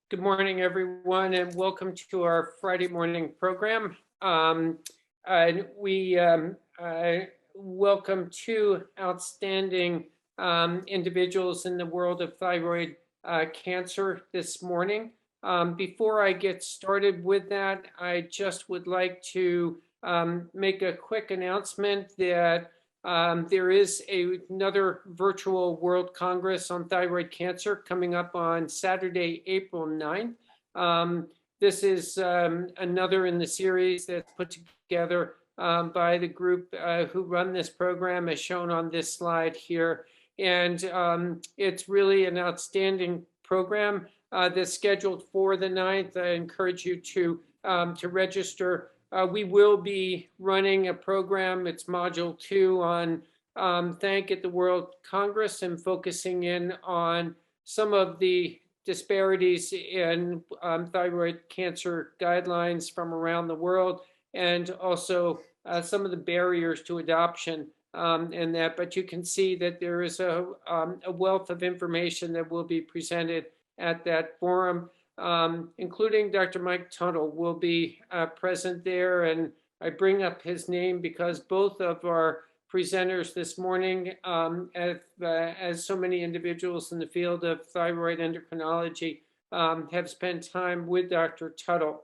Good morning, everyone, and welcome to our Friday morning program. And we welcome two outstanding individuals in the world of thyroid cancer this morning. Before I get started with that, I just would like to make a quick announcement that there is another virtual World Congress on Thyroid Cancer coming up on Saturday, April 9th. This is another in the series that's put together by the group who run this program, as shown on this slide here. And it's really an outstanding program that's scheduled for the 9th. I encourage you to register. We will be running a program, it's module 2 on THANC at the World Congress, and focusing in on some of the disparities in thyroid cancer guidelines from around the world, and also some of the barriers to adoption in that. But you can see that there is a wealth of information that will be presented at that forum. Including Dr. Mike Int'l will be present there. And I bring up his name because both of our presenters this morning, as so many individuals in the field of thyroid endocrinology, have spent time with Dr. Int'l.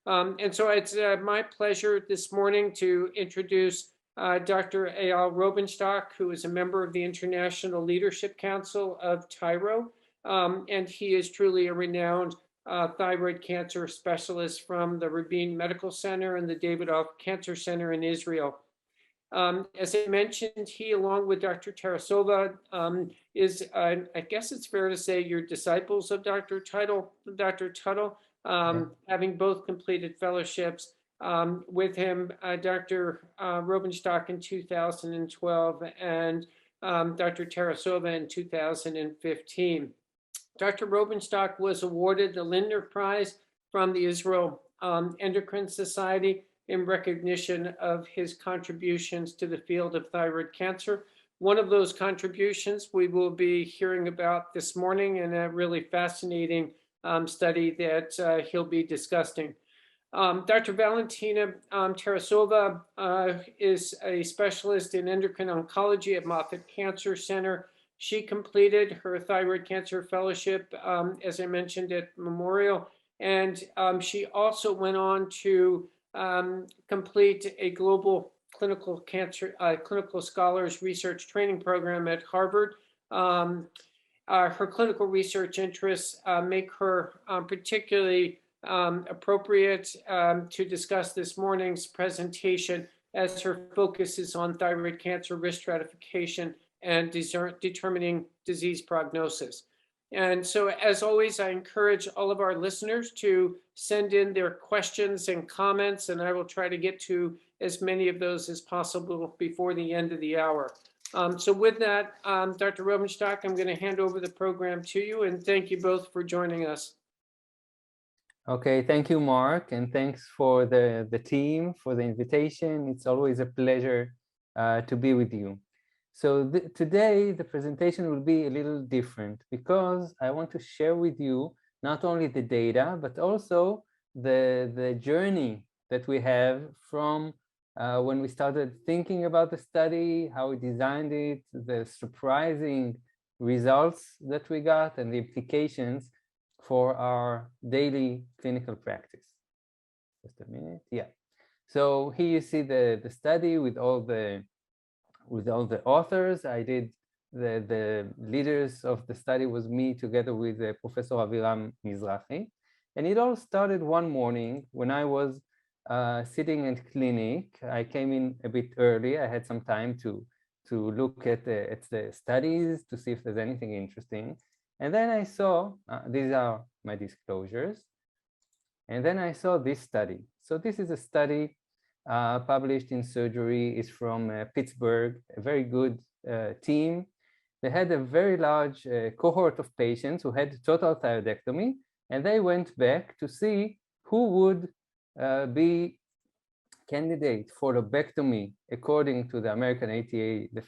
And so it's my pleasure this morning to introduce Dr. Eyal Robenshtok, who is a member of the International Leadership Council of TIRO. And he is truly a renowned thyroid cancer specialist from the Rabin Medical Center and the Davidoff Cancer Center in Israel. As I mentioned, he, along with Dr. Tarasova, is, I guess it's fair to say, you're disciples of Dr. Int'l, having both completed fellowships with him, Dr. Robenshtok in 2012 and Dr. Tarasova in 2015. Dr. Robenshtok was awarded the Lindner Prize from the Israel Endocrine Society in recognition of his contributions to the field of thyroid cancer. One of those contributions we will be hearing about this morning in a really fascinating study that he'll be discussing. Dr. Valentina Tarasova is a specialist in endocrine oncology at Moffitt Cancer Center. She completed her thyroid cancer fellowship, as I mentioned, at Memorial, and she also went on to complete a global clinical scholars research training program at Harvard. Her clinical research interests make her particularly appropriate to discuss this morning's presentation, as her focus is on thyroid cancer risk stratification and determining disease prognosis. And so, as always, I encourage all of our listeners to send in their questions and comments, and I will try to get to as many of those as possible before the end of the hour. So with that, Dr. Robenshtok, I'm going to hand over the program to you, and thank you both for joining us. Okay, thank you, Mark, and thanks for the team for the invitation. It's always a pleasure to be with you. So today, the presentation will be a little different because I want to share with you not only the data, but also the journey that we have from when we started thinking about the study, how we designed it, the surprising results that we got, and the implications for our daily clinical practice. Just a minute, yeah. So here you see the study with all the authors. I did the leaders of the study was me together with Professor Aviram Mizrahi. And it all started one morning when I was sitting in clinic. I came in a bit early. I had some time to look at the studies to see if there's anything interesting. And then I saw, these are my disclosures. And then I saw this study. So this is a study published in Surgery, is from Pittsburgh, a very good team. They had a very large cohort of patients who had total thyroidectomy, and they went back to see who would be candidate for lobectomy according to the American ATA, the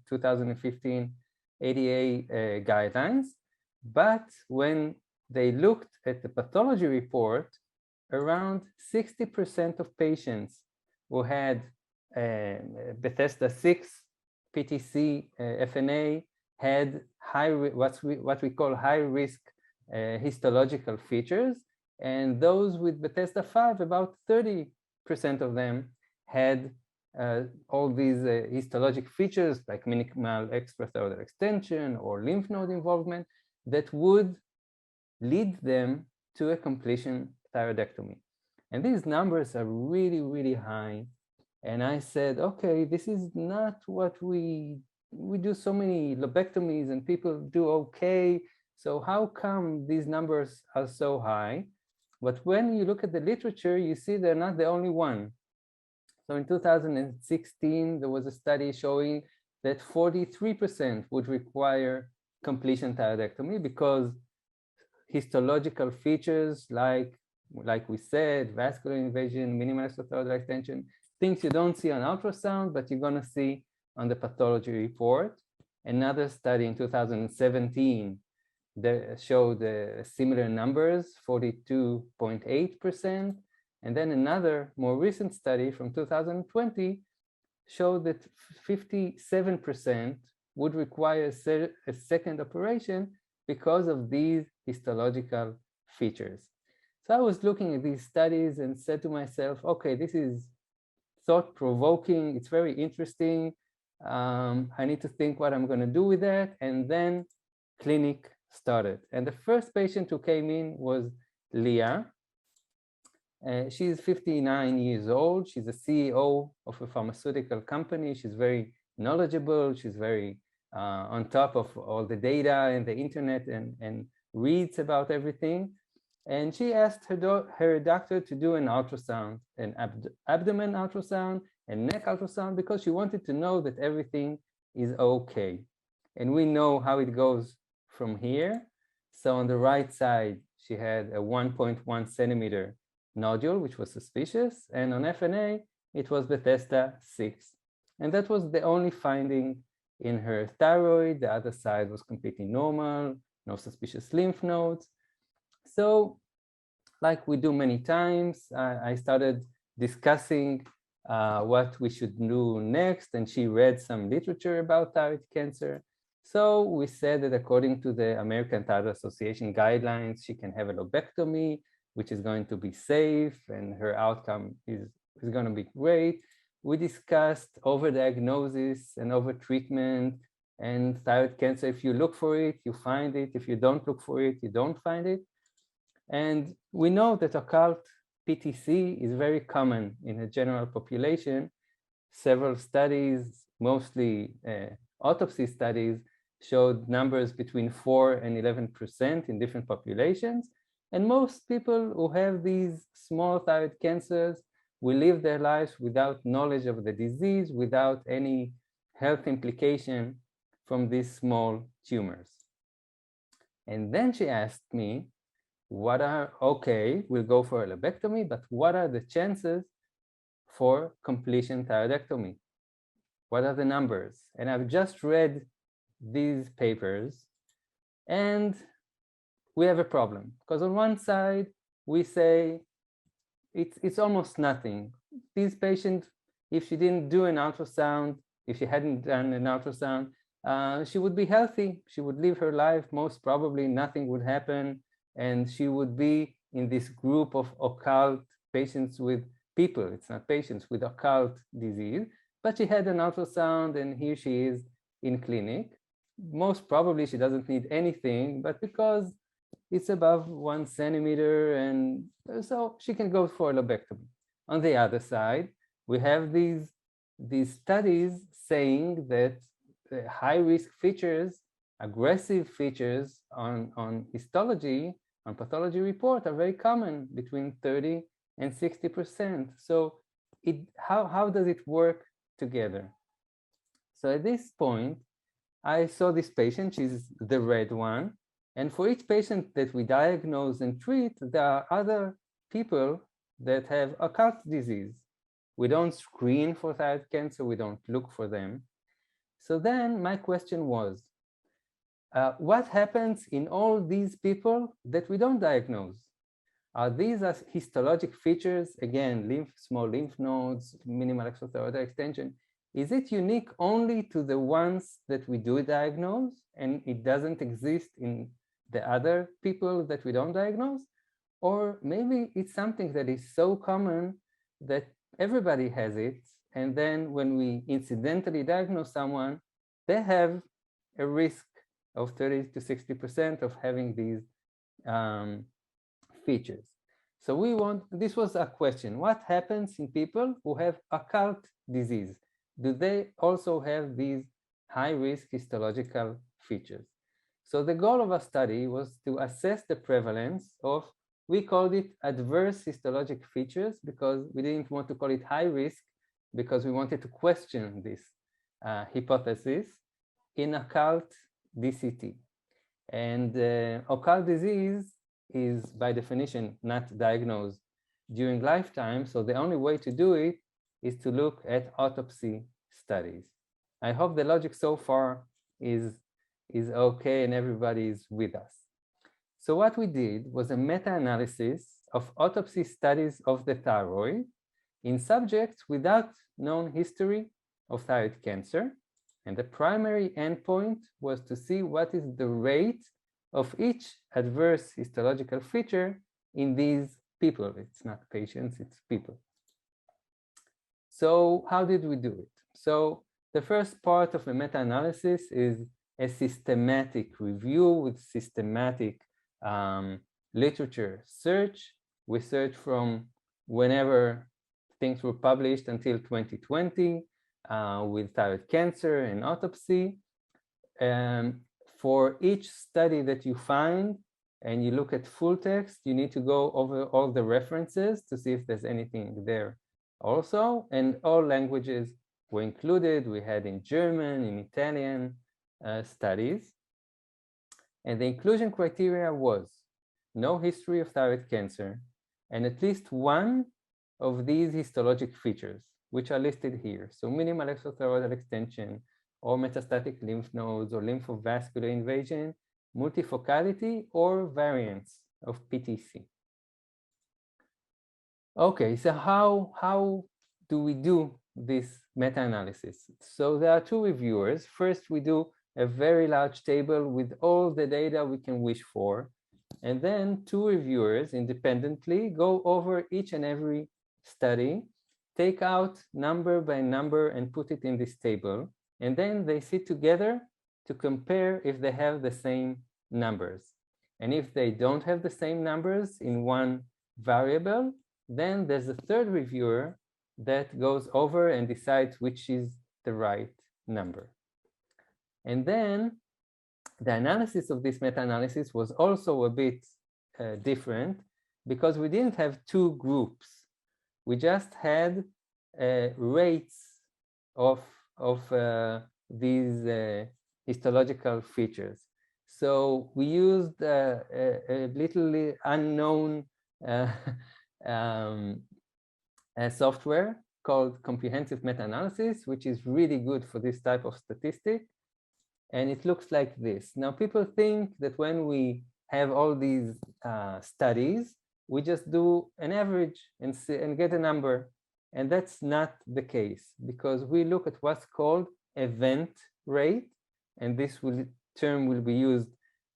2015 ADA guidelines. But when they looked at the pathology report. Around 60% of patients who had Bethesda 6 PTC FNA had what we call high-risk histological features, and those with Bethesda 5, about 30% of them had all these histologic features like minimal extrathyroidal extension or lymph node involvement that would lead them to a completion thyroidectomy. And these numbers are really, really high. And I said, okay, this is not what we do so many lobectomies and people do okay. So how come these numbers are so high? But when you look at the literature, you see they're not the only one. So in 2016, there was a study showing that 43% would require completion thyroidectomy because histological features like we said, vascular invasion, minimal extrathyroidal extension, things you don't see on ultrasound, but you're going to see on the pathology report. Another study in 2017 that showed similar numbers, 42.8%. And then another more recent study from 2020 showed that 57% would require a second operation because of these histological features. So I was looking at these studies and said to myself, okay, this is thought-provoking, it's very interesting. I need to think what I'm going to do with that. And then clinic started. And the first patient who came in was Leah. She's 59 years old. She's a CEO of a pharmaceutical company. She's very knowledgeable. She's very on top of all the data and the internet and reads about everything. And she asked her doctor to do an ultrasound, an abdomen ultrasound and neck ultrasound, because she wanted to know that everything is okay. And we know how it goes from here. So on the right side, she had a 1.1 centimeter nodule, which was suspicious. And on FNA, it was Bethesda 6. And that was the only finding in her thyroid. The other side was completely normal, no suspicious lymph nodes. So like we do many times, I started discussing what we should do next, and she read some literature about thyroid cancer. So we said that according to the American Thyroid Association guidelines, she can have a lobectomy, which is going to be safe, and her outcome is going to be great. We discussed overdiagnosis and overtreatment, and thyroid cancer, if you look for it, you find it. If you don't look for it, you don't find it. And we know that occult PTC is very common in the general population. Several studies, mostly autopsy studies, showed numbers between 4 and 11% in different populations. And most people who have these small thyroid cancers will live their lives without knowledge of the disease, without any health implication from these small tumors. And then she asked me, we'll go for a lobectomy, but what are the chances for completion thyroidectomy? What are the numbers? And I've just read these papers, and we have a problem. Because on one side, we say it's almost nothing. These patients, if she didn't do an ultrasound, if she hadn't done an ultrasound, she would be healthy. She would live her life. Most probably nothing would happen. And she would be in this group of occult patients with people. It's not patients with occult disease. But she had an ultrasound, and here she is in clinic. Most probably she doesn't need anything, but because it's above 1 centimeter, and so she can go for a lobectomy. On the other side, we have these studies saying that the high-risk features, aggressive features on histology, on pathology report are very common, between 30 and 60%. So how does it work together? So at this point, I saw this patient, she's the red one. And for each patient that we diagnose and treat, there are other people that have occult disease. We don't screen for thyroid cancer, we don't look for them. So then my question was, what happens in all these people that we don't diagnose? Are these as histologic features, again, small lymph nodes, minimal exothyroidal extension? Is it unique only to the ones that we do diagnose and it doesn't exist in the other people that we don't diagnose? Or maybe it's something that is so common that everybody has it, and then when we incidentally diagnose someone, they have a risk of 30 to 60% of having these features. So this was a question: what happens in people who have occult disease? Do they also have these high-risk histological features? So the goal of our study was to assess the prevalence of, we called it adverse histologic features because we didn't want to call it high risk, because we wanted to question this hypothesis in occult DCT. And occult disease is by definition not diagnosed during lifetime, so the only way to do it is to look at autopsy studies. I hope the logic so far is okay and everybody is with us. So what we did was a meta-analysis of autopsy studies of the thyroid in subjects without known history of thyroid cancer. And the primary endpoint was to see what is the rate of each adverse histological feature in these people. It's not patients, it's people. So how did we do it? So the first part of the meta-analysis is a systematic review with systematic literature search. We search from whenever things were published until 2020 with thyroid cancer and autopsy. For each study that you find and you look at full text, you need to go over all the references to see if there's anything there also. And all languages were included. We had in German, in Italian studies. And the inclusion criteria was no history of thyroid cancer and at least one of these histologic features, which are listed here. So minimal exothyroidal extension, or metastatic lymph nodes, or lymphovascular invasion, multifocality, or variants of PTC. Okay, so how do we do this meta-analysis? So there are two reviewers. First, we do a very large table with all the data we can wish for. And then two reviewers independently go over each and every study, take out number by number and put it in this table. And then they sit together to compare if they have the same numbers. And if they don't have the same numbers in one variable, then there's a third reviewer that goes over and decides which is the right number. And then the analysis of this meta-analysis was also a bit different because we didn't have two groups. We just had rates of these histological features. So we used a little unknown software called comprehensive meta-analysis, which is really good for this type of statistic. And it looks like this. Now, people think that when we have all these studies, we just do an average and get a number. And that's not the case, because we look at what's called event rate. And this term will be used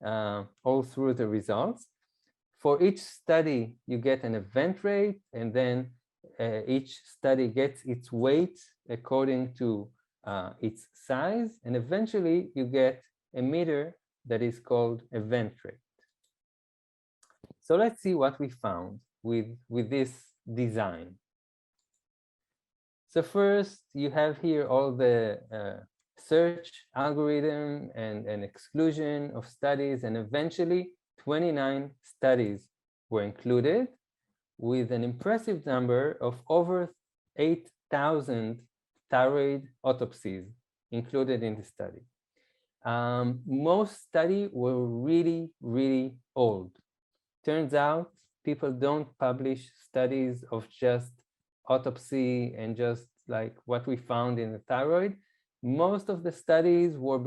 all through the results. For each study, you get an event rate, and then each study gets its weight according to its size, and eventually you get a meter that is called event rate. So let's see what we found with this design. So first, you have here all the search algorithm and exclusion of studies, and eventually 29 studies were included with an impressive number of over 8,000 thyroid autopsies included in the study. Most studies were really, really old. Turns out people don't publish studies of just autopsy and just like what we found in the thyroid. Most of the studies were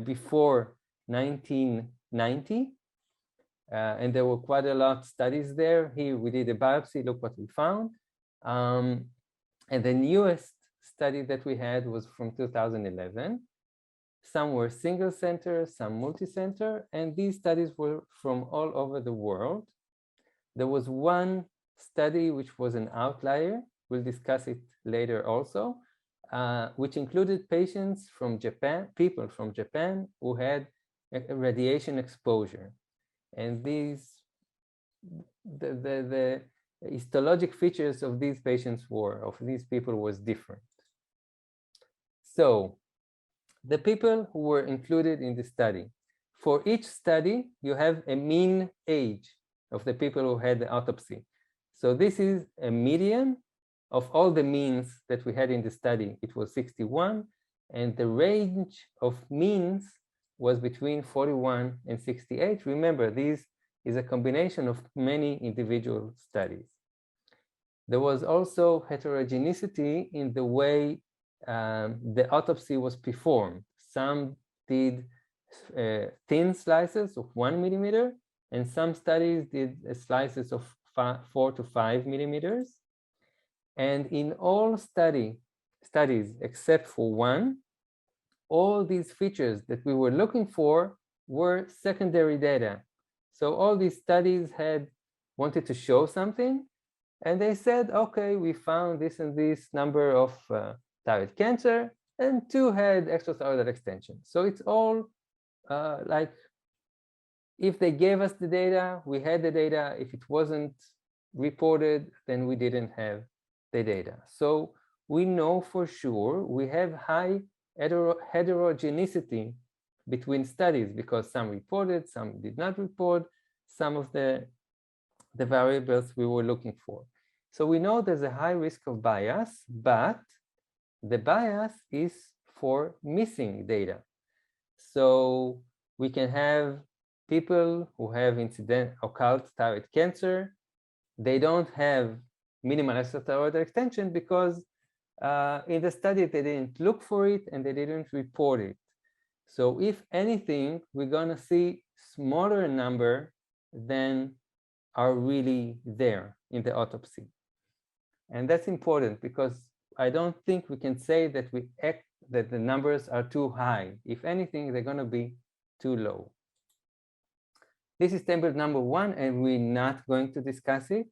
before 1990. And there were quite a lot of studies there. Here we did a biopsy, look what we found. And the newest study that we had was from 2011. Some were single center, some multi-center, and these studies were from all over the world. There was one study which was an outlier. We'll discuss it later also, which included patients from Japan, people from Japan who had a radiation exposure. And the histologic features of these patients of these people was different. So the people who were included in the study, for each study, you have a mean age of the people who had the autopsy. So this is a median of all the means that we had in the study. It was 61, and the range of means was between 41 and 68. Remember, this is a combination of many individual studies. There was also heterogeneity in the way the autopsy was performed. Some did thin slices of 1 millimeter, and some studies did slices of 4 to 5 millimeters. And in all studies except for one, all these features that we were looking for were secondary data. So all these studies wanted to show something, and they said, okay, we found this and this number of thyroid cancer, and 2 had extrathyroidal extension. So it's all like, if they gave us the data, we had the data. If it wasn't reported, then we didn't have the data. So we know for sure we have high heterogeneity between studies, because some reported, some did not report some of the variables we were looking for. So we know there's a high risk of bias, but the bias is for missing data. So we can have people who have occult thyroid cancer. They don't have minimal extrathyroidal extension because in the study they didn't look for it and they didn't report it. So if anything, we're gonna see smaller number than are really there in the autopsy. And that's important, because I don't think we can say that that the numbers are too high. If anything, they're gonna be too low. This is table number 1, and we're not going to discuss it.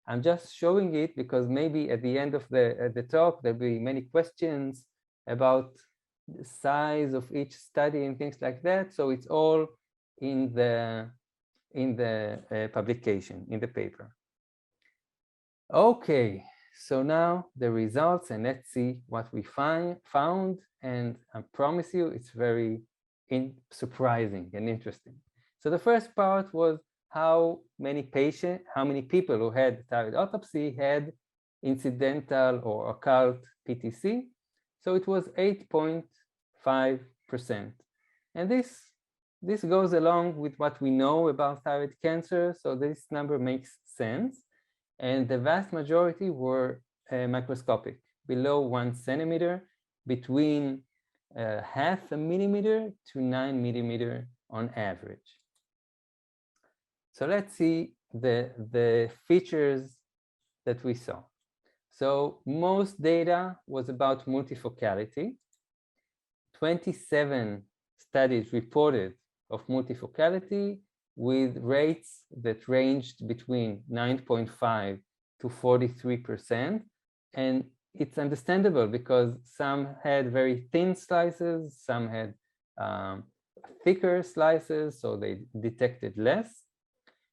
I'm just showing it because maybe at the end of the talk, there'll be many questions about the size of each study and things like that. So it's all in the publication, in the paper. Okay, so now the results, and let's see what we found. And I promise you, it's very surprising and interesting. So the first part was how many people who had thyroid autopsy had incidental or occult PTC. So it was 8.5%. And this goes along with what we know about thyroid cancer. So this number makes sense. And the vast majority were microscopic, below 1 centimeter, between 0.5 millimeter to 9 millimeter on average. So let's see the features that we saw. So most data was about multifocality. 27 studies reported of multifocality with rates that ranged between 9.5 to 43%. And it's understandable because some had very thin slices, some had thicker slices, so they detected less.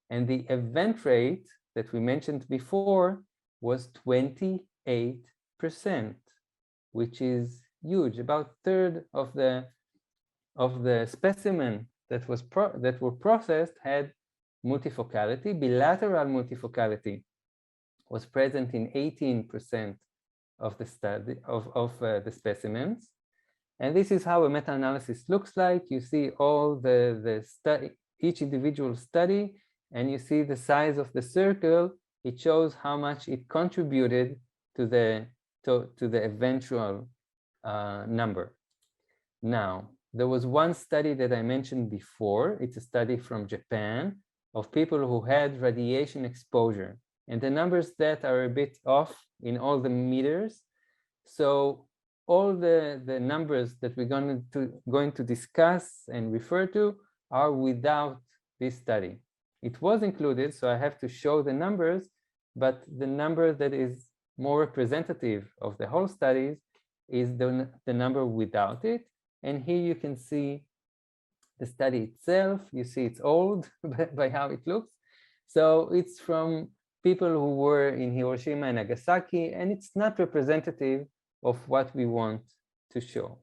And the event rate that we mentioned before was 28%, which is huge. About a third of the specimen that were processed had multifocality. Bilateral multifocality was present in 18% of the the specimens. And this is how a meta-analysis looks like. You see all each individual study, and you see the size of the circle. It shows how much it contributed to the eventual number. Now, There was one study that I mentioned before. It's a study from Japan of people who had radiation exposure. And the numbers that are a bit off in all the meters. So all the numbers that we're going to discuss and refer to are without this study. It was included, so I have to show the numbers, but the number that is more representative of the whole studies is the number without it. And here you can see the study itself. You see it's old by how it looks. So it's from people who were in Hiroshima and Nagasaki, and it's not representative of what we want to show.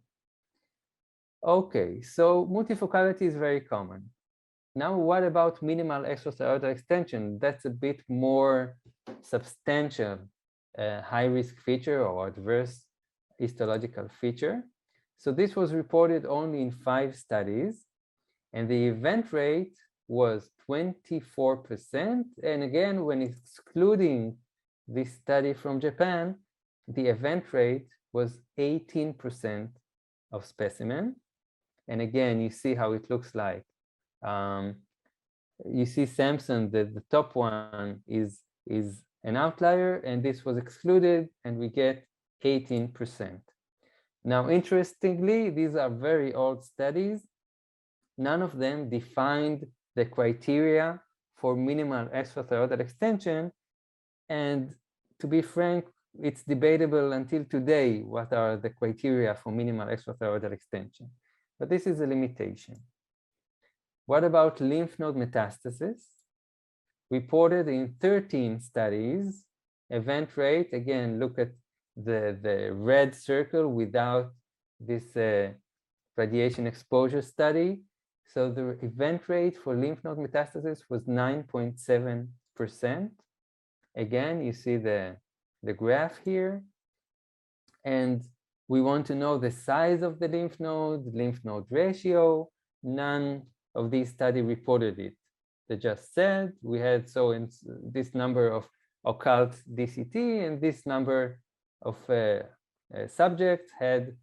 Okay, so multifocality is very common. Now, what about minimal extrathyroidal extension? That's a bit more substantial high-risk feature or adverse histological feature. So this was reported only in 5 studies, and the event rate was 24%. And again, when excluding this study from Japan, the event rate was 18% of specimen. And again, you see how it looks like. You see Samson, the top one is an outlier, and this was excluded, and we get 18%. Now, interestingly, these are very old studies. None of them defined the criteria for minimal extrathyroidal extension. And to be frank, it's debatable until today what are the criteria for minimal extrathyroidal extension. But this is a limitation. What about lymph node metastasis? Reported in 13 studies, event rate, again, look at the red circle without this radiation exposure study. So the event rate for lymph node metastasis was 9.7%. Again, you see the graph here. And we want to know the size of the lymph node ratio. None of these studies reported it. They just said we had in this number of occult DCT, and this number of subjects had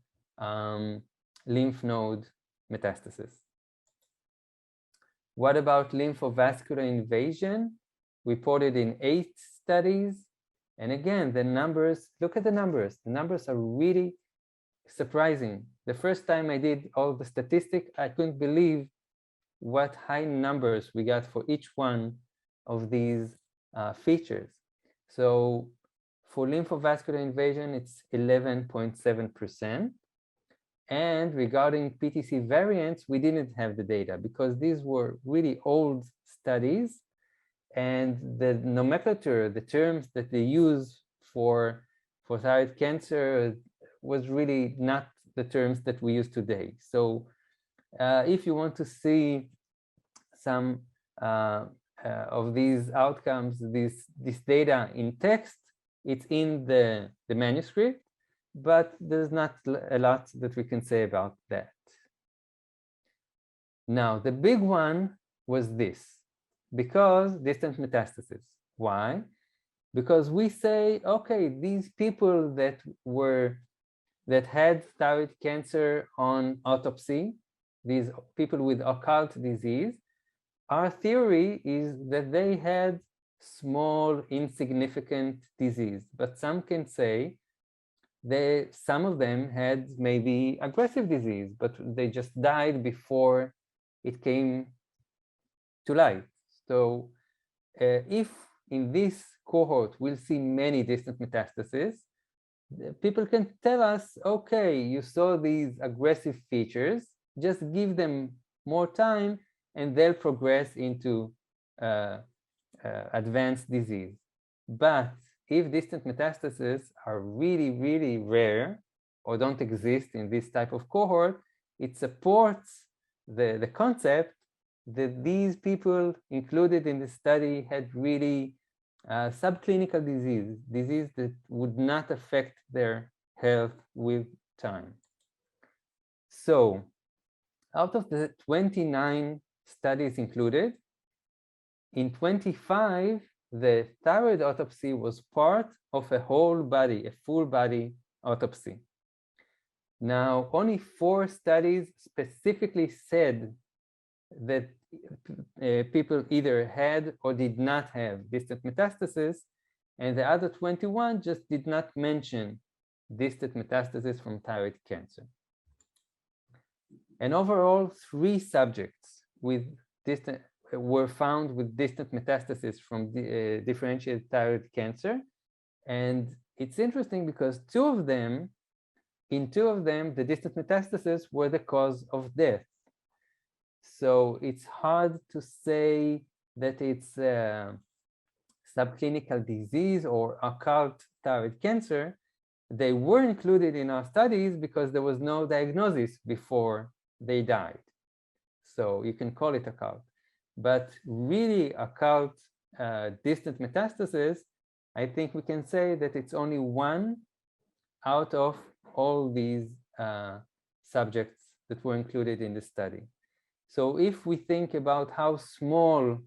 lymph node metastasis. What about lymphovascular invasion? Reported in 8 studies. And again, the numbers, look at the numbers. The numbers are really surprising. The first time I did all the statistics, I couldn't believe what high numbers we got for each one of these features. So for lymphovascular invasion, it's 11.7%. And regarding PTC variants, we didn't have the data because these were really old studies, and the nomenclature, the terms that they use for thyroid cancer was really not the terms that we use today. So if you want to see some of these outcomes, this data in text, it's in the manuscript, but there's not a lot that we can say about that. Now, the big one was this, because distant metastasis. Why? Because we say, okay, these people that had thyroid cancer on autopsy, these people with occult disease, our theory is that they had small, insignificant disease, but some can say some of them had maybe aggressive disease, but they just died before it came to light. So if in this cohort we'll see many distant metastases, people can tell us, okay, you saw these aggressive features, just give them more time and they'll progress into advanced disease. But if distant metastases are really, really rare or don't exist in this type of cohort, it supports the concept that these people included in the study had really subclinical disease that would not affect their health with time. So out of the 29 studies included, in 25, the thyroid autopsy was part of a whole body, a full body autopsy. Now, only 4 studies specifically said that people either had or did not have distant metastasis, and the other 21 just did not mention distant metastasis from thyroid cancer. And overall, 3 subjects with were found with distant metastasis from differentiated thyroid cancer. And it's interesting because in two of them, the distant metastasis were the cause of death. So it's hard to say that it's a subclinical disease or occult thyroid cancer. They were included in our studies because there was no diagnosis before they died. So you can call it occult. But really occult distant metastasis, I think we can say that it's only 1 out of all these subjects that were included in the study. So if we think about how small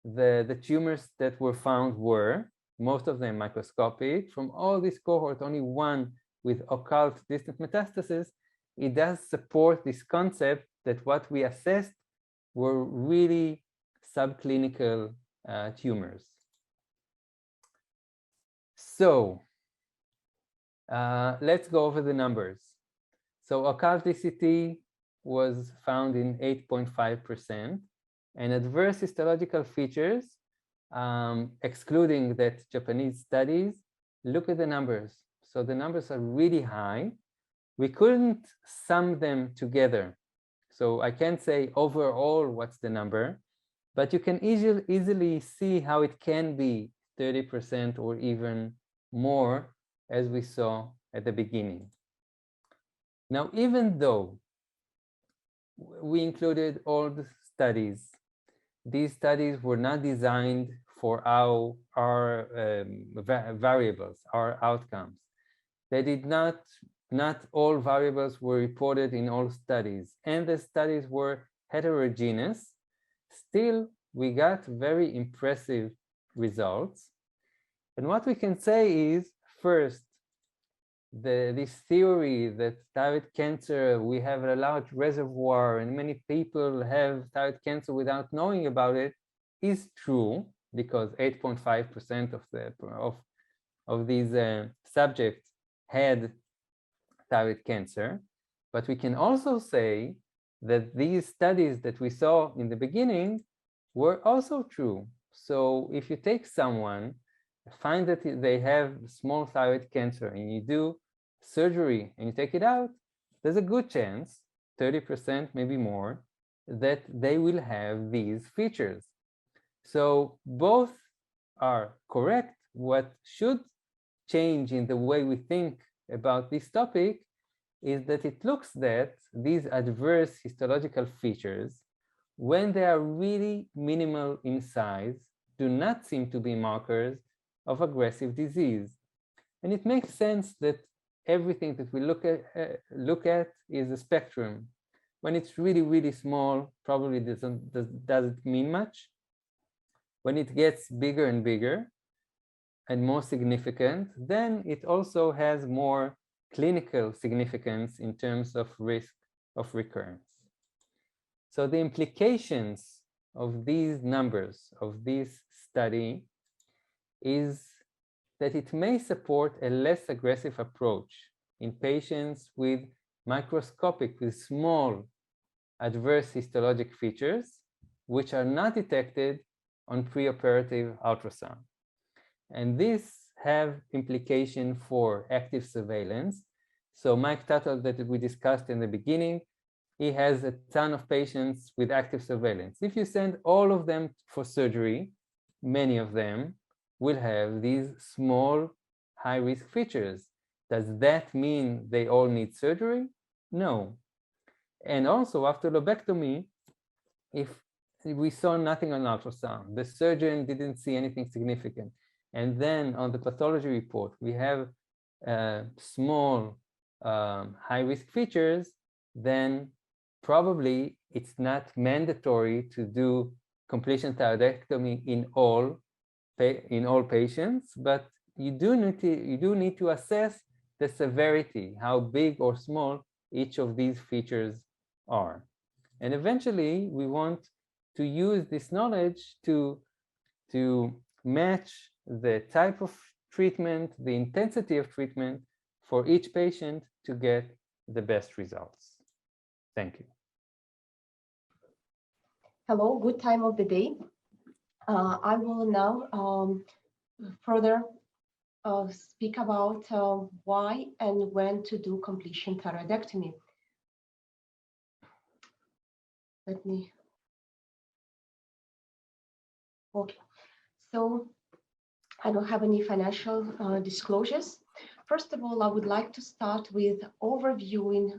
the tumors that were found were, most of them microscopic, from all this cohort, only 1 with occult distant metastasis, it does support this concept that what we assessed were really subclinical tumors. So let's go over the numbers. So occult DCT was found in 8.5%, and adverse histological features, excluding that Japanese studies, look at the numbers. So the numbers are really high. We couldn't sum them together. So I can't say overall what's the number, but you can easily see how it can be 30% or even more, as we saw at the beginning. Now, even though we included all the studies, these studies were not designed for our variables, our outcomes. They did not all variables were reported in all studies, and the studies were heterogeneous. Still, we got very impressive results. And what we can say is, first, this theory that thyroid cancer, we have a large reservoir and many people have thyroid cancer without knowing about it, is true, because 8.5% of these subjects had thyroid cancer. But we can also say that these studies that we saw in the beginning were also true. So if you take someone, find that they have small thyroid cancer, and you do surgery and you take it out, there's a good chance, 30%, maybe more, that they will have these features. So both are correct. What should change in the way we think about this topic is that it looks that these adverse histological features, when they are really minimal in size, do not seem to be markers of aggressive disease. And it makes sense that everything that we look at is a spectrum. When it's really, really small, probably doesn't mean much. When it gets bigger and bigger and more significant, then it also has more clinical significance in terms of risk of recurrence. So the implications of these numbers, of this study, is that it may support a less aggressive approach in patients with microscopic, with small adverse histologic features, which are not detected on preoperative ultrasound. And this have implication for active surveillance. So Mike Tuttle, that we discussed in the beginning, he has a ton of patients with active surveillance. If you send all of them for surgery, many of them will have these small high-risk features. Does that mean they all need surgery? No. And also after lobectomy, if we saw nothing on ultrasound, the surgeon didn't see anything significant, and then on the pathology report we have small high-risk features, then probably it's not mandatory to do completion thyroidectomy in all patients, but you do need to assess the severity, how big or small each of these features are. And eventually, we want to use this knowledge to match the type of treatment, the intensity of treatment for each patient to get the best results. Thank you. Hello, good time of the day. I will now further speak about why and when to do completion thyroidectomy. Okay, so I don't have any financial disclosures. First of all, I would like to start with overviewing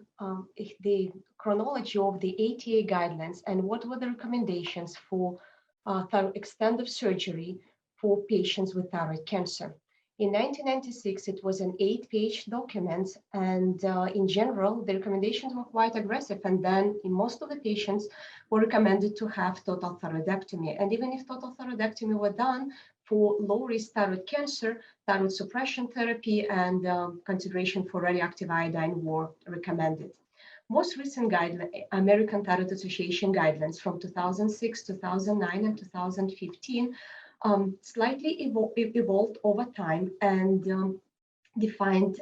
the chronology of the ATA guidelines and what were the recommendations for extent of surgery for patients with thyroid cancer. In 1996, it was an 8-page document, and in general, the recommendations were quite aggressive, and then in most of the patients were recommended to have total thyroidectomy. And even if total thyroidectomy were done, for low-risk thyroid cancer, thyroid suppression therapy and consideration for radioactive iodine were recommended. Most recent guidelines, American Thyroid Association guidelines from 2006, 2009, and 2015, slightly evolved over time and defined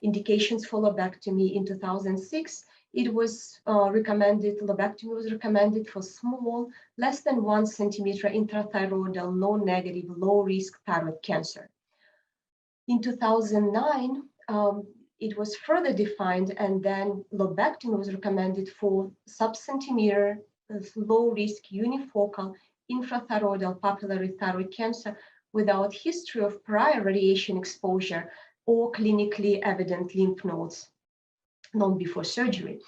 indications for lobectomy. In 2006. It was recommended, lobectomy was recommended for small, less than 1 centimeter intrathyroidal, non-negative, low-risk thyroid cancer. In 2009, it was further defined, and then lobectomy was recommended for sub-centimeter, low-risk, unifocal, infrathyroidal papillary thyroid cancer without history of prior radiation exposure or clinically evident lymph nodes known before surgery.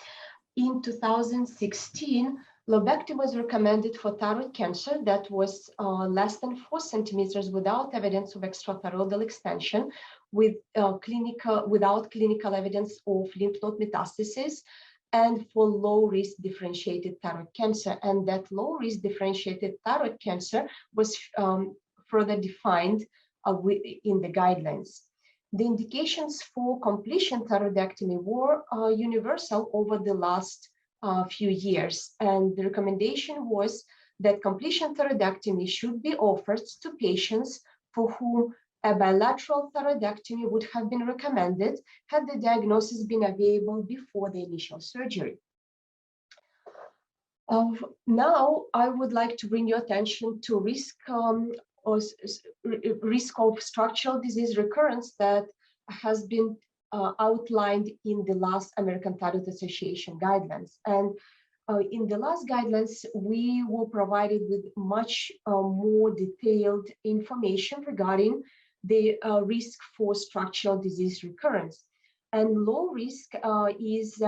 In 2016, lobectomy was recommended for thyroid cancer that was less than 4 centimeters without evidence of extrathyroidal extension, without clinical evidence of lymph node metastasis, and for low-risk differentiated thyroid cancer. And that low-risk differentiated thyroid cancer was further defined in the guidelines. The indications for completion thyroidectomy were universal over the last few years, and the recommendation was that completion thyroidectomy should be offered to patients for whom a bilateral thyroidectomy would have been recommended had the diagnosis been available before the initial surgery. Now, I would like to bring your attention to risk of structural disease recurrence that has been outlined in the last American Thyroid Association guidelines. And in the last guidelines, we were provided with much more detailed information regarding the risk for structural disease recurrence. And low risk is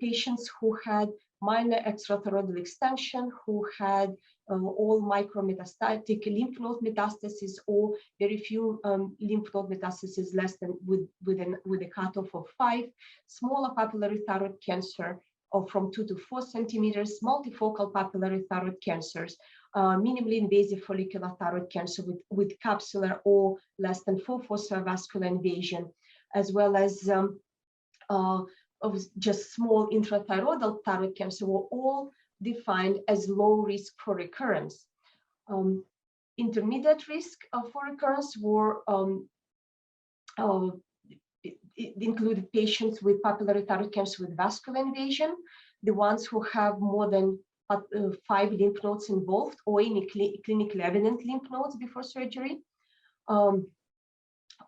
patients who had minor extrathyroidal extension, who had all micrometastatic lymph node metastasis or very few lymph node metastasis less than with a cutoff of 5, smaller papillary thyroid cancer of from 2 to 4 centimeters, multifocal papillary thyroid cancers, minimally invasive follicular thyroid cancer with capsular or less than 4 foci vascular invasion, as well as of just small intrathyroidal thyroid cancer were all defined as low risk for recurrence. Intermediate risk for recurrence were it included patients with papillary thyroid cancer with vascular invasion, the ones who have more than 5 lymph nodes involved or any clinically evident lymph nodes before surgery. On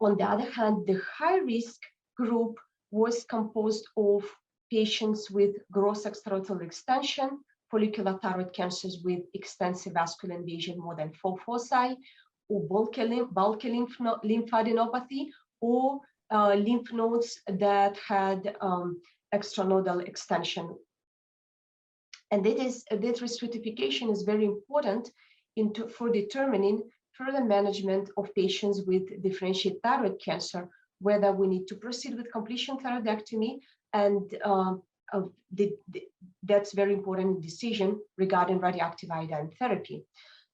the other hand, the high risk group was composed of patients with gross extrathyroidal extension, follicular thyroid cancers with extensive vascular invasion more than 4 foci, or bulky lymphadenopathy, or lymph nodes that had extranodal extension. And that risk stratification is very important for determining further management of patients with differentiated thyroid cancer, whether we need to proceed with completion thyroidectomy, and that's very important decision regarding radioactive iodine therapy.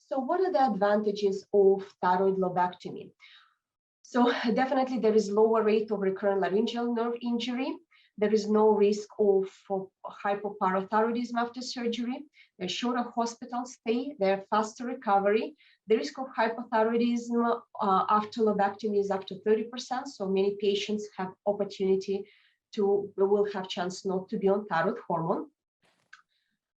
So what are the advantages of thyroid lobectomy? So definitely there is lower rate of recurrent laryngeal nerve injury. There is no risk of hypoparathyroidism after surgery. There's shorter hospital stay. There's faster recovery. The risk of hypothyroidism after lobectomy is up to 30%. So many patients have opportunity will have chance not to be on thyroid hormone.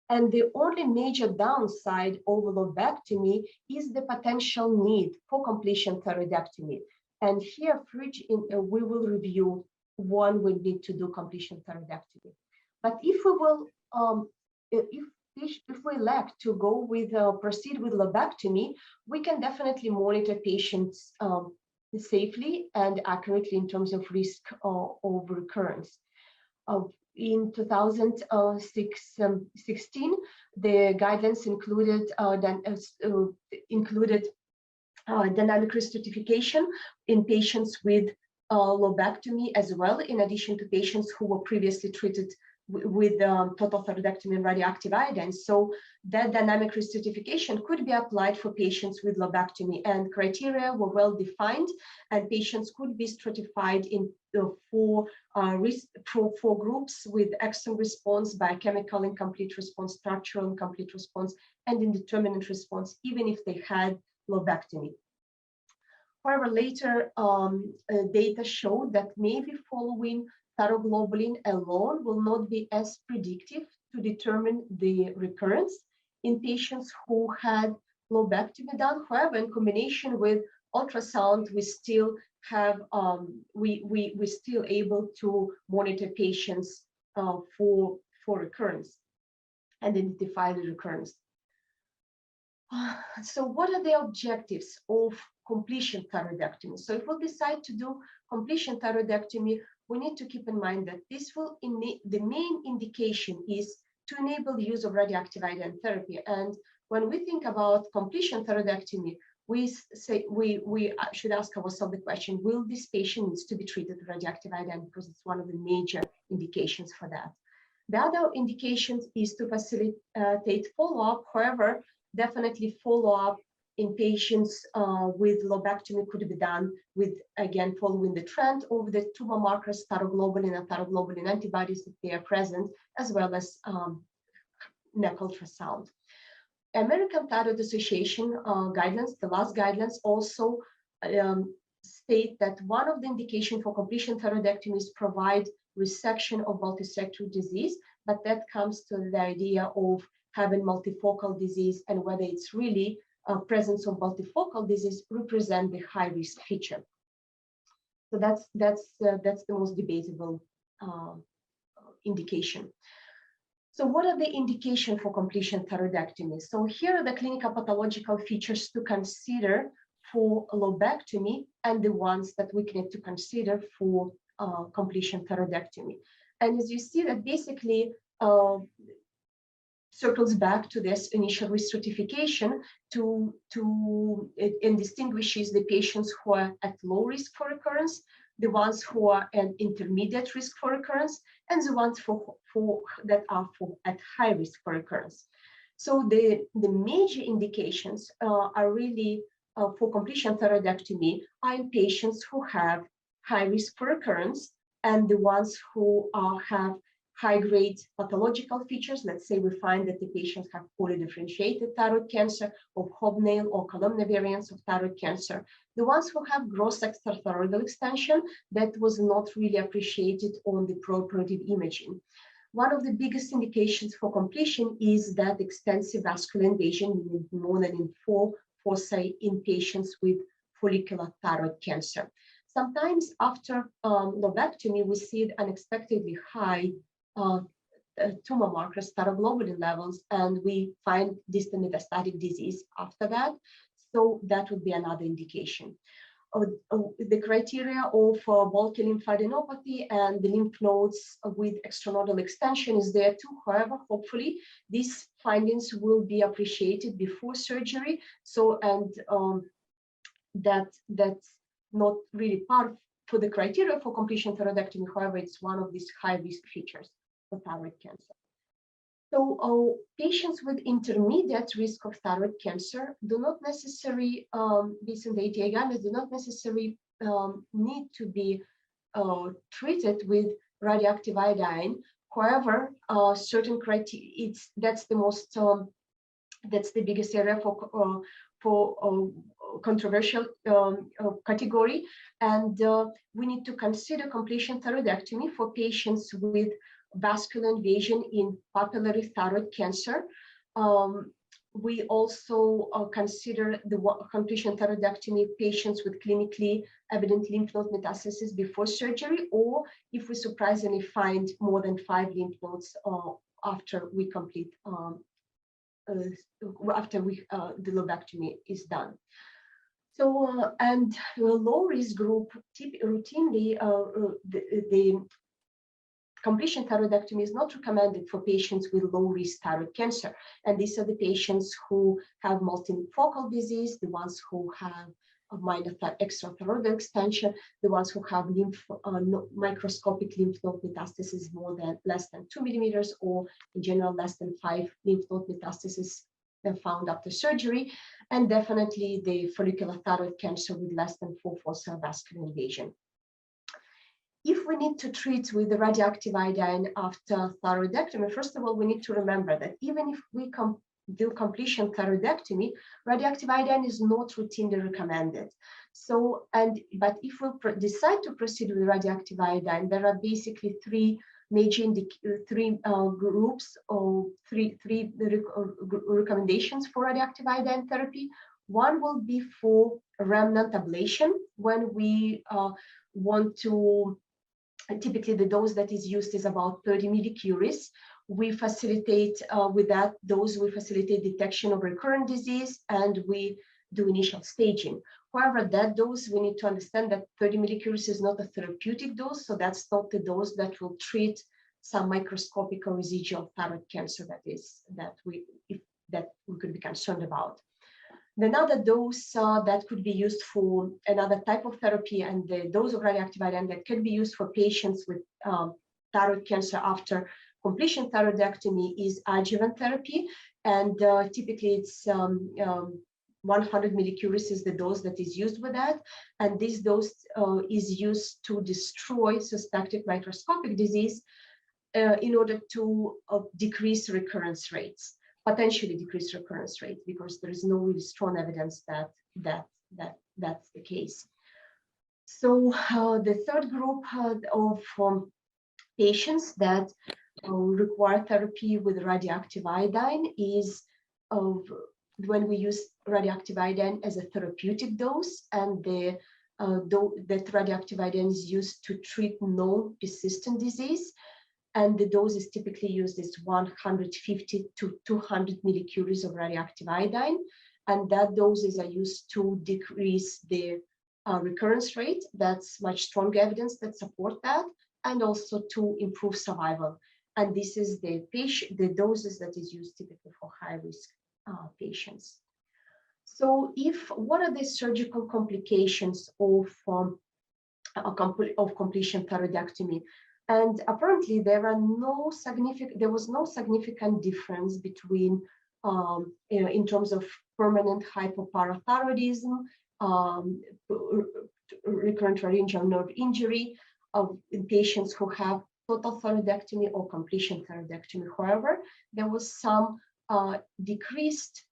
And the only major downside of lobectomy is the potential need for completion thyroidectomy. And here, we will review one we need to do completion thyroidectomy. But if we will, if we elect to go with proceed with lobectomy, we can definitely monitor patients safely and accurately in terms of risk of recurrence. In 2016, the guidelines included dynamic risk stratification in patients with lobectomy as well, in addition to patients who were previously treated with total thyroidectomy and radioactive iodine. So that dynamic risk stratification could be applied for patients with lobectomy, and criteria were well defined, and patients could be stratified in four groups with excellent response, biochemical incomplete response, structural incomplete response, and indeterminate response, even if they had lobectomy. However, later data showed that maybe following thyroglobulin alone will not be as predictive to determine the recurrence in patients who had lobectomy done. However, in combination with ultrasound, we still have we still able to monitor patients for recurrence and identify the recurrence. So what are the objectives of completion thyroidectomy? So if we decide to do completion thyroidectomy, we need to keep in mind that this will the main indication is to enable the use of radioactive iodine therapy. And when we think about completion thyroidectomy, we should ask ourselves the question, will this patient needs to be treated with radioactive iodine, because it's one of the major indications for that. The other indications is to facilitate follow-up. However, definitely follow-up in patients with lobectomy could be done with, again, following the trend of the tumor markers, thyroglobulin and thyroglobulin antibodies if they are present, as well as neck ultrasound. American Thyroid Association guidelines, the last guidelines, also state that one of the indications for completion thyroidectomy is provide resection of multisectoral disease, but that comes to the idea of having multifocal disease and whether it's really presence of multifocal disease represent the high-risk feature. So that's the most debatable indication. So what are the indications for completion thyroidectomy? So here are the clinical pathological features to consider for lobectomy and the ones that we need to consider for completion thyroidectomy. And as you see that basically circles back to this initial risk stratification and distinguishes the patients who are at low risk for recurrence, the ones who are at intermediate risk for recurrence, and the ones that are at high risk for recurrence. So the major indications are really for completion thyroidectomy are in patients who have high risk for recurrence and the ones who have high-grade pathological features. Let's say we find that the patients have poorly differentiated thyroid cancer or hobnail or columnar variants of thyroid cancer. The ones who have gross extrathyroidal extension that was not really appreciated on the preoperative imaging. One of the biggest indications for completion is that extensive vascular invasion, more than in 4 foci in patients with follicular thyroid cancer. Sometimes after lobectomy, we see unexpectedly high tumor markers, thyroglobulin levels, and we find distant metastatic disease after that. So that would be another indication. The criteria of bulky lymphadenopathy and the lymph nodes with extranodal extension is there too. However, hopefully these findings will be appreciated before surgery. So, and that's not really part for the criteria for completion thyroidectomy. However, it's one of these high-risk features for thyroid cancer. So patients with intermediate risk of thyroid cancer do not necessarily, based on the ATI guidelines, do not necessarily need to be treated with radioactive iodine. However, certain criteria, that's the biggest area for controversial category, and we need to consider completion thyroidectomy for patients with vascular invasion in papillary thyroid cancer. We also consider the completion thyroidectomy patients with clinically evident lymph node metastasis before surgery, or if we surprisingly find more than 5 lymph nodes after we complete the lobectomy is done. So, and the low risk group routinely, the completion thyroidectomy is not recommended for patients with low risk thyroid cancer. And these are the patients who have multifocal disease, the ones who have a minor extrathyroidal extension, the ones who have microscopic lymph node metastasis less than 2 millimeters, or in general less than 5 lymph node metastasis found after surgery, and definitely the follicular thyroid cancer with less than 4 cell vascular invasion. If we need to treat with the radioactive iodine after thyroidectomy, first of all, we need to remember that even if we do completion thyroidectomy, radioactive iodine is not routinely recommended. So, but if we decide to proceed with radioactive iodine, there are basically three major groups or three recommendations for radioactive iodine therapy. One will be for remnant ablation, when we want to. Typically, the dose that is used is about 30 millicuries. We facilitate with that dose, we facilitate detection of recurrent disease, and we do initial staging. However, that dose, we need to understand that 30 millicuries is not a therapeutic dose, so that's not the dose that will treat some microscopic or residual thyroid cancer that we could be concerned about. Another dose that could be used for another type of therapy, and the dose of radioactive iodine that can be used for patients with thyroid cancer after completion thyroidectomy, is adjuvant therapy. And typically it's 100 millicuries is the dose that is used with that. And this dose is used to destroy suspected microscopic disease in order to decrease recurrence rates. Potentially decrease recurrence rate, because there is no really strong evidence that that's the case. So the third group of patients that require therapy with radioactive iodine is when we use radioactive iodine as a therapeutic dose, and that radioactive iodine is used to treat known persistent disease. And the dose is typically used as 150 to 200 millicuries of radioactive iodine. And that doses are used to decrease the recurrence rate. That's much stronger evidence that support that, and also to improve survival. And this is the doses that is used typically for high-risk patients. So what are the surgical complications of completion thyroidectomy? And apparently there was no significant difference between in terms of permanent hypoparathyroidism, recurrent laryngeal nerve injury in patients who have total thyroidectomy or completion thyroidectomy. However, there was some decreased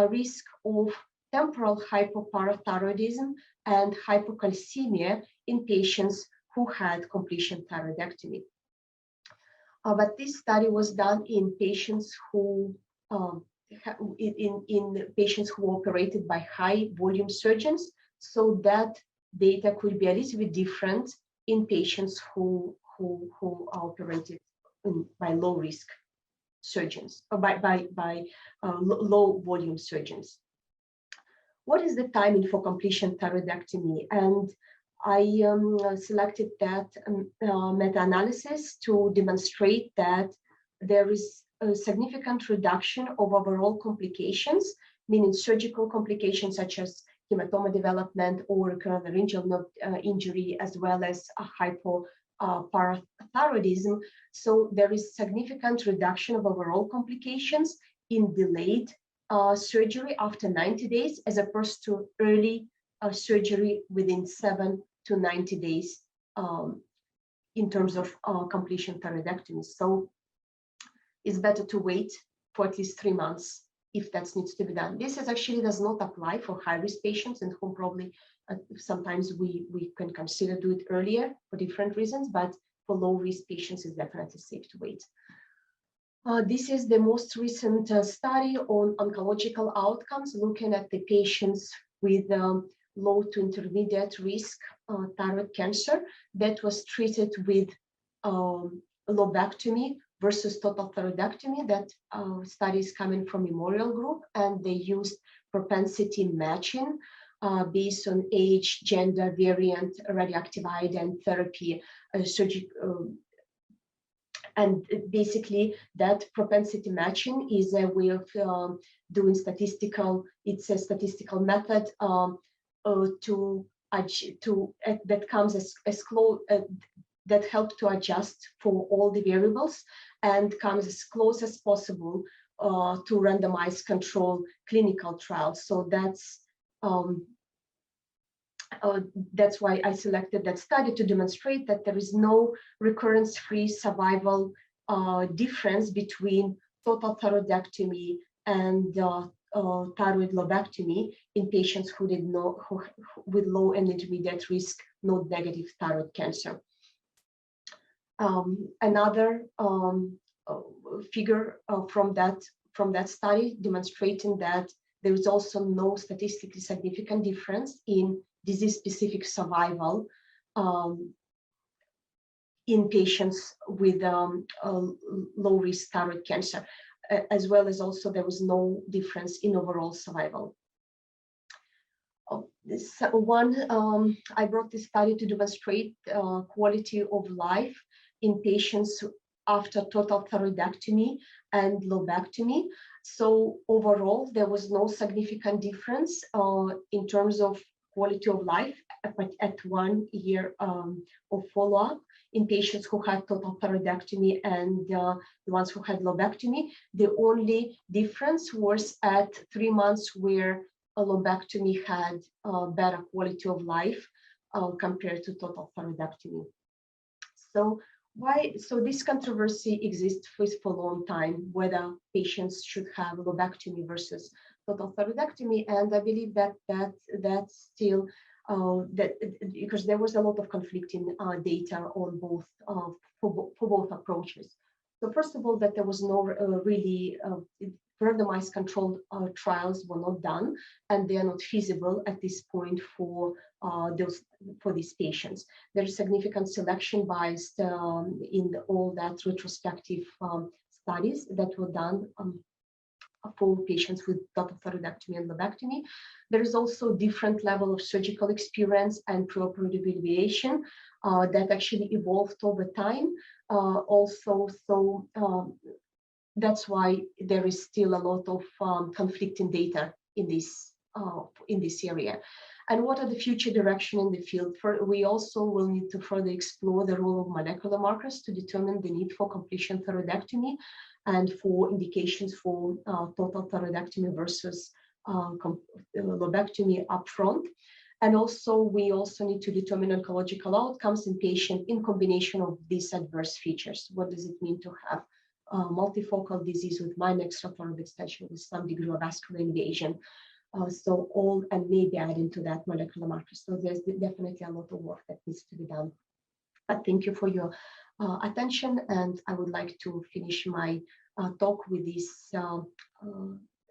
risk of temporal hypoparathyroidism and hypocalcemia in patients who had completion thyroidectomy. But this study was done in patients who patients who operated by high volume surgeons, so that data could be a little bit different in patients who are operated by low risk surgeons, or by low volume surgeons. What is the timing for completion thyroidectomy? And I selected that meta-analysis to demonstrate that there is a significant reduction of overall complications, meaning surgical complications such as hematoma development or recurrent laryngeal nerve injury, as well as hypoparathyroidism. So there is significant reduction of overall complications in delayed surgery after 90 days, as opposed to early surgery within 7 to 90 days in terms of completion thyroidectomy. So it's better to wait for at least 3 months if that needs to be done. This is actually does not apply for high-risk patients, in whom probably sometimes we can consider do it earlier for different reasons, but for low-risk patients, it's definitely safe to wait. This is the most recent study on oncological outcomes, looking at the patients with low to intermediate risk thyroid cancer that was treated with lobectomy versus total thyroidectomy. That study is coming from Memorial Group, and they used propensity matching based on age, gender, variant, radioactive iodine therapy, and basically that propensity matching is a way of doing statistical, it's a statistical method that comes as close, that help to adjust for all the variables and comes as close as possible to randomized control clinical trials. So that's why I selected that study, to demonstrate that there is no recurrence-free survival difference between total thyroidectomy and thyroid lobectomy in patients who with low and intermediate risk node-negative thyroid cancer. Another figure from that study demonstrating that there is also no statistically significant difference in disease-specific survival in patients with low-risk thyroid cancer, as well as also there was no difference in overall survival. I brought this study to demonstrate quality of life in patients after total thyroidectomy and lobectomy. So overall, there was no significant difference in terms of quality of life at 1 year of follow-up in patients who had total thyroidectomy and the ones who had lobectomy. The only difference was at 3 months, where a lobectomy had better quality of life compared to total thyroidectomy. So this controversy exists for a long time, whether patients should have lobectomy versus total thyroidectomy, and I believe that's still because there was a lot of conflicting data on both for both approaches. So first of all, that there was no really randomized controlled trials were not done, and they are not feasible at this point for these patients. There is significant selection bias in all that retrospective studies that were done for patients with total thyroidectomy and lobectomy. There is also different level of surgical experience and preoperative evaluation that actually evolved over time. That's why there is still a lot of conflicting data in this area. And what are the future direction in the field? We also will need to further explore the role of molecular markers to determine the need for completion thyroidectomy and for indications for total thyroidectomy versus lobectomy upfront. And also, we also need to determine oncological outcomes in patients in combination of these adverse features. What does it mean to have multifocal disease with minor extrathyroid extension with some degree of vascular invasion? And maybe add into that molecular markers. So there's definitely a lot of work that needs to be done. But thank you for your attention, and I would like to finish my talk with this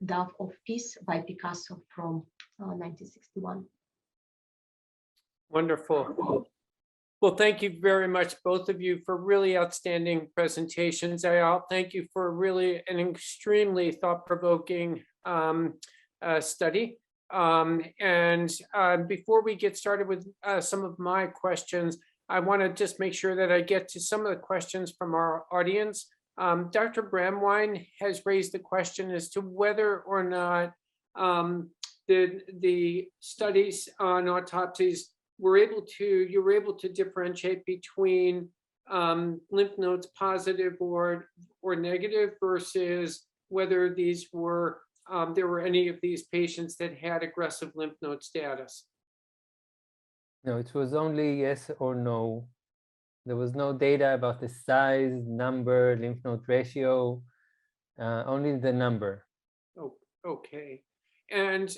Dove of Peace by Picasso from 1961. Wonderful. Well, thank you very much, both of you, for really outstanding presentations. Eyal, thank you for really an extremely thought-provoking study. Before we get started with some of my questions, I want to just make sure that I get to some of the questions from our audience. Dr. Bramwine has raised the question as to whether or not the studies on autopsies you were able to differentiate between lymph nodes positive or negative versus whether these were there were any of these patients that had aggressive lymph node status. No, it was only yes or no. There was no data about the size, number, lymph node ratio, only the number. Oh, okay. And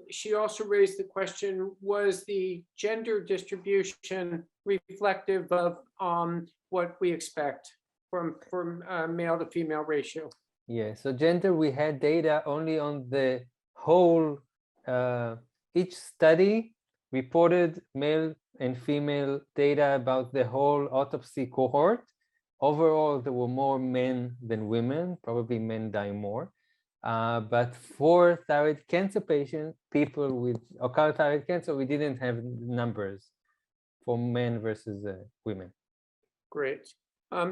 she also raised the question, was the gender distribution reflective of what we expect from male to female ratio? Yeah, so gender, we had data only on the whole, each study reported male and female data about the whole autopsy cohort. Overall, there were more men than women, probably men die more. But for thyroid cancer patients, people with occult thyroid cancer, we didn't have numbers for men versus women. Great.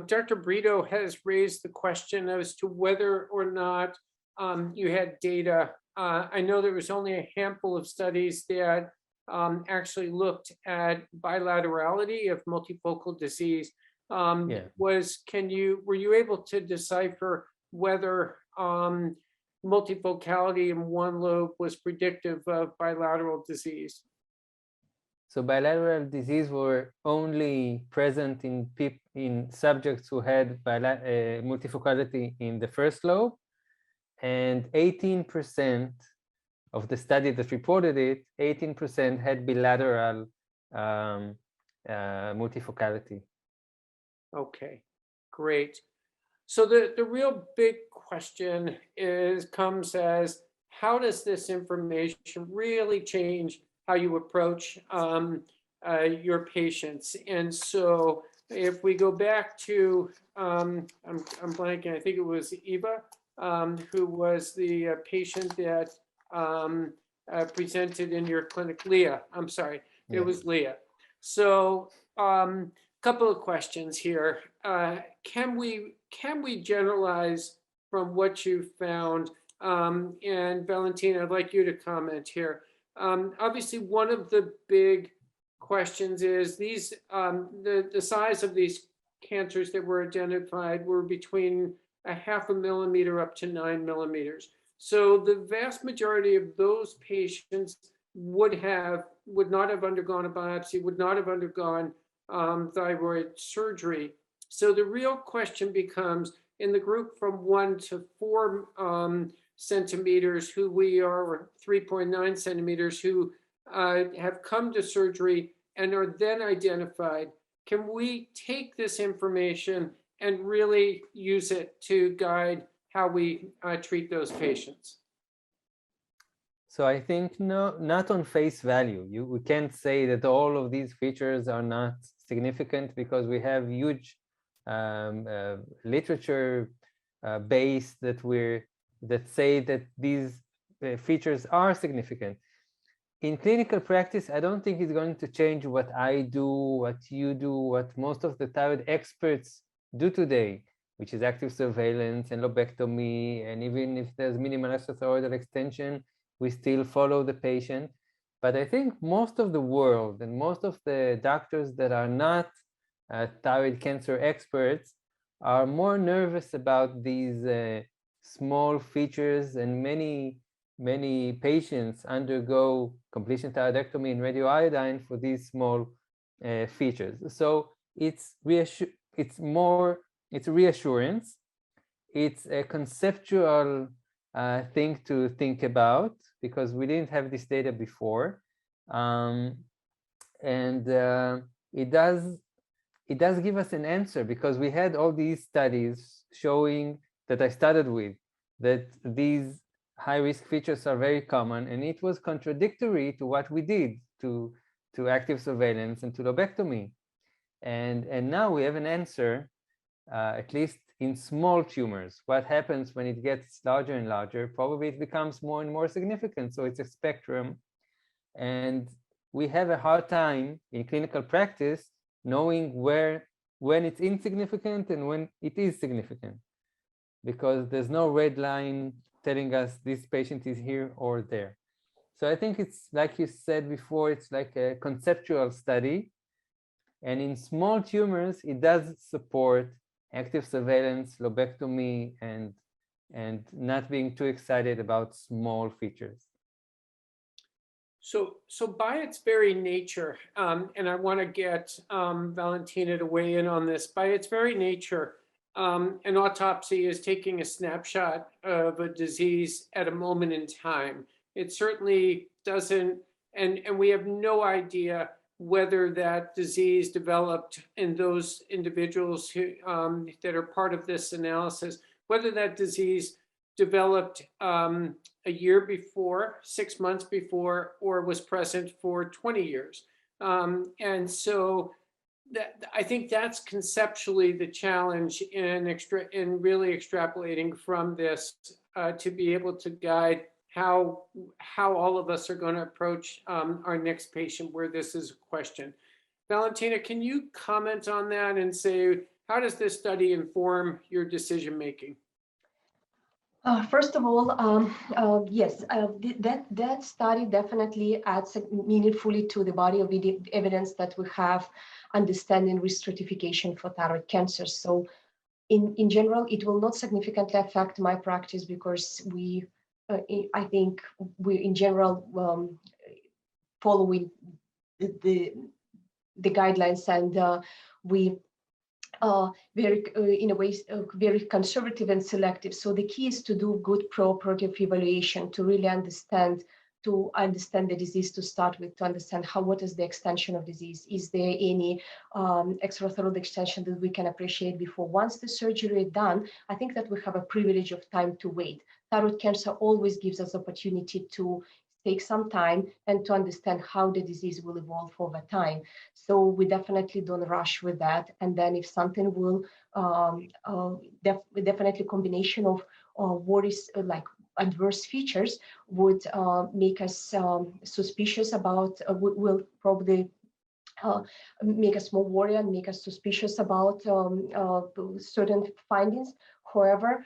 Dr. Brito has raised the question as to whether or not you had data. I know there was only a handful of studies that actually looked at bilaterality of multifocal disease. Yeah. Were you able to decipher whether multifocality in one lobe was predictive of bilateral disease? So bilateral disease were only present in subjects who had multifocality in the first lobe, and 18% of the study that reported it, 18% had bilateral multifocality. Okay, great. So the real big question comes as, how does this information really change how you approach your patients? And so if we go back to, I'm blanking, I think it was Eva, who was the patient that presented in your clinic, Leah, I'm sorry, it was Leah. So couple of questions here. Can we generalize from what you found? And Valentina, I'd like you to comment here. Obviously, one of the big questions is these the size of these cancers that were identified were between 0.5 millimeter up to 9 millimeters. So the vast majority of those patients would not have undergone a biopsy, would not have undergone thyroid surgery. So the real question becomes, in the group from 1 to 4 centimeters, who we are, or 3.9 centimeters, who have come to surgery and are then identified, can we take this information and really use it to guide how we treat those patients? So I think not on face value. We can't say that all of these features are not significant, because we have huge literature base that say that these features are significant. In clinical practice, I don't think it's going to change what I do, what you do, what most of the thyroid experts do today, which is active surveillance and lobectomy, and even if there's minimal extrathyroidal extension, we still follow the patient. But I think most of the world and most of the doctors that are not thyroid cancer experts are more nervous about these small features, and many patients undergo completion thyroidectomy and radioiodine for these small features. So it's reassurance. It's a conceptual thing to think about, because we didn't have this data before, and it does give us an answer, because we had all these studies showing that I started with, that these high-risk features are very common, and it was contradictory to what we did to active surveillance and to lobectomy, and now we have an answer, at least in small tumors. What happens when it gets larger and larger? Probably it becomes more and more significant. So it's a spectrum, and we have a hard time in clinical practice knowing when it's insignificant and when it is significant, because there's no red line telling us this patient is here or there. So I think it's like you said before, it's like a conceptual study, and in small tumors it does support active surveillance, lobectomy, and not being too excited about small features. So by its very nature, and I want to get Valentina to weigh in on this, by its very nature, an autopsy is taking a snapshot of a disease at a moment in time. It certainly doesn't, and we have no idea whether that disease developed in those individuals who, that are part of this analysis, whether that disease developed a year before, 6 months before, or was present for 20 years. And so I think that's conceptually the challenge in really extrapolating from this to be able to guide how all of us are going to approach our next patient where this is a question. Valentina, can you comment on that and say, how does this study inform your decision making? First of all, yes, that study definitely adds meaningfully to the body of evidence that we have understanding risk stratification for thyroid cancer. So in general, it will not significantly affect my practice because I think we in general following the guidelines, and we in a way, very conservative and selective. So the key is to do good preoperative evaluation to really understand the disease to start with, to understand what is the extension of disease. Is there any extrathyroid extension that we can appreciate before? Once the surgery is done, I think that we have a privilege of time to wait. Thyroid cancer always gives us opportunity to take some time and to understand how the disease will evolve over time. So we definitely don't rush with that. And then if something will, definitely combination of worries like adverse features would make us suspicious about, will probably make us more worried and make us suspicious about certain findings. However,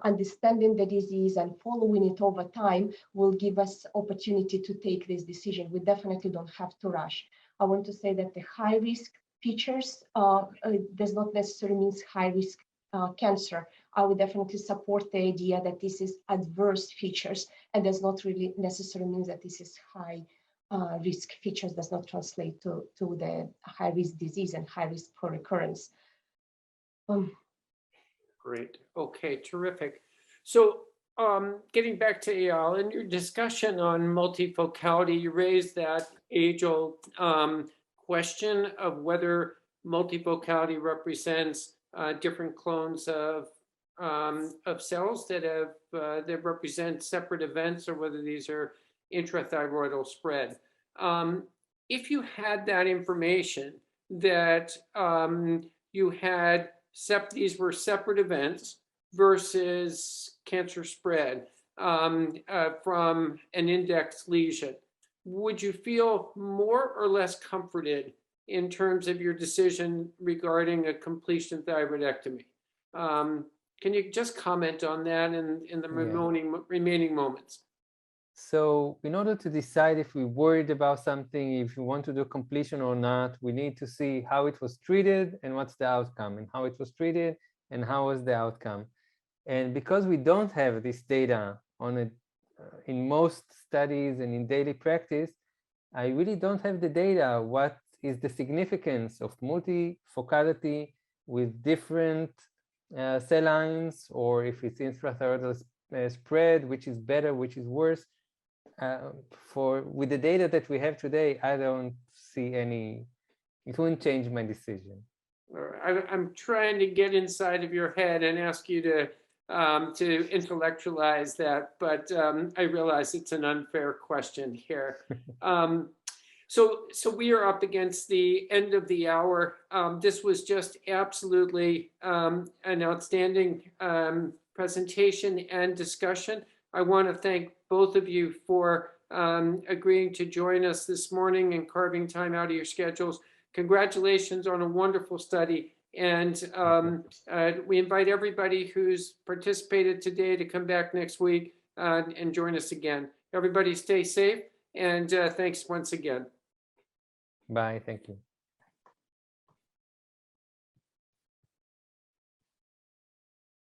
understanding the disease and following it over time will give us opportunity to take this decision. We definitely don't have to rush. I want to say that the high risk features does not necessarily mean high risk cancer. I would definitely support the idea that this is adverse features and does not really necessarily mean that this is high risk features, does not translate to the high risk disease and high risk for recurrence. Great. Okay, terrific. So getting back to Eyal, in your discussion on multifocality, you raised that age-old question of whether multifocality represents different clones of cells that represent separate events, or whether these are intrathyroidal spread. If you had that information that you had these were separate events versus cancer spread from an index lesion, would you feel more or less comforted in terms of your decision regarding a completion thyroidectomy? Can you just comment on that in the remaining moments? So in order to decide if we're worried about something, if we want to do completion or not, we need to see how it was treated and what's the outcome, and how it was treated and how was the outcome. And because we don't have this data on it in most studies and in daily practice, I really don't have the data. What is the significance of multifocality with different cell lines, or if it's intrathyroidal spread, which is better, which is worse? With the data that we have today, I don't see any, it wouldn't change my decision. I'm trying to get inside of your head and ask you to intellectualize that, but I realize it's an unfair question here. So we are up against the end of the hour. This was just absolutely an outstanding presentation and discussion. I want to thank both of you for agreeing to join us this morning and carving time out of your schedules. Congratulations on a wonderful study. And we invite everybody who's participated today to come back next week and join us again. Everybody stay safe, and thanks once again. Bye, thank you.